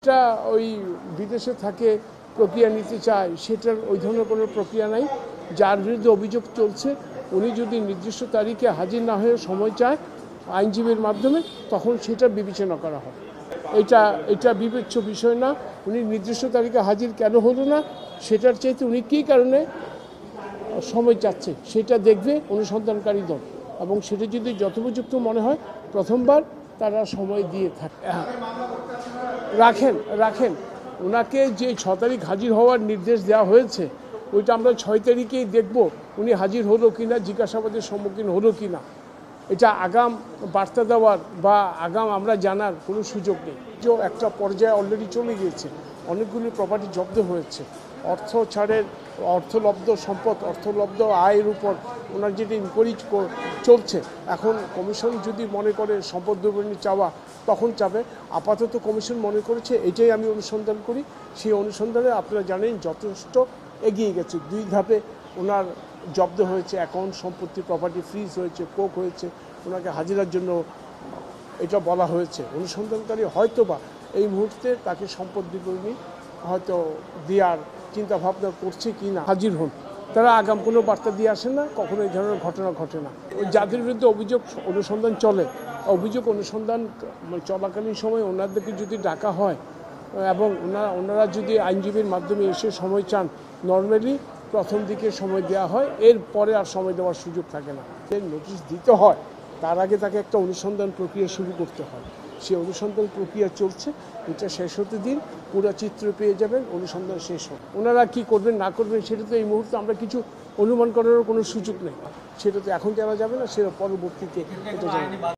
এটা ওই বিদেশে থাকে প্রক্রিয়া নিতে চায়, সেটার ওই ধরনের কোনো প্রক্রিয়া নাই। যার বিরুদ্ধে অভিযোগ চলছে উনি যদি নির্দিষ্ট তারিখে হাজির না হয়ে সময় চায় আইনজীবীর মাধ্যমে, তখন সেটা বিবেচনা করা হয়। এটা বিবেচ্য বিষয় না। উনি নির্দিষ্ট তারিখে হাজির কেন হলো না, সেটার চাইতে উনি কী কারণে সময় চাচ্ছে সেটা দেখবে অনুসন্ধানকারী দল, এবং সেটা যদি যথোপযুক্ত মনে হয় প্রথমবার তারা সময় দিয়ে থাকে। রাখেন ওনাকে যে 6 তারিখ হাজির হওয়ার নির্দেশ দেওয়া হয়েছে, ওইটা আমরা 6 তারিখেই দেখব উনি হাজির হলো কিনা, জিজ্ঞাসাবাদের সম্মুখীন হলো কিনা। এটা আগাম বার্তা দেওয়ার বা আগাম আমরা জানার কোনো সুযোগ নেই। যে একটা পর্যায়ে অলরেডি চলে গিয়েছে, অনেকগুলি প্রপার্টি জব্দ হয়েছে। অর্থ ছাড়ের অর্থলব্ধ সম্পদ, অর্থলব্ধ আয়ের উপর ওনার যেটা ইনকোয়ারি চলছে, এখন কমিশন যদি মনে করে সম্পদ বিবরণী চাওয়া তখন চাবে। আপাতত কমিশন মনে করেছে এটাই আমি অনুসন্ধান করি। সেই অনুসন্ধানে আপনারা জানেন যথেষ্ট এগিয়ে গেছে। 2 ধাপে ওনার জব্দ হয়েছে, অ্যাকাউন্ট, সম্পত্তি, প্রপার্টি ফ্রিজ হয়েছে, কোক হয়েছে, ওনাকে হাজিরার জন্য এটা বলা হয়েছে। অনুসন্ধানকারী হয়তো বা এই মুহূর্তে তাকে সম্পদ বিবরণী হয়তো দেওয়ার চিন্তা ভাবনা করছে কি না। হাজির হন, তারা আগাম কোনো বার্তা দিয়ে আসে না, কখনো এই ধরনের ঘটনা ঘটে না। যাদের বিরুদ্ধে অভিযোগ অনুসন্ধান চলে, অভিযোগ অনুসন্ধান চলাকালীন সময় ওনাদেরকে যদি ডাকা হয় এবং ওনারা যদি আইনজীবীর মাধ্যমে এসে সময় চান, নর্মালি প্রথম দিকে সময় দেওয়া হয়, এরপরে আর সময় দেওয়ার সুযোগ থাকে না। নোটিশ দিতে হয়, তার আগে তাকে একটা অনুসন্ধান প্রক্রিয়া শুরু করতে হয়। সেই অনুসন্ধান প্রক্রিয়া চলছে, এটা শেষ হতে দিন, পুরো চিত্র পেয়ে যাবেন, অনুসন্ধান শেষ হোক। ওনারা কী করবেন না করবেন সেটা তো এই মুহূর্তে আমরা কিছু অনুমান করারও কোনো সুযোগ নেই। সেটা তো এখন জানা যাবে না, সেটা পরবর্তীতে এটা জানা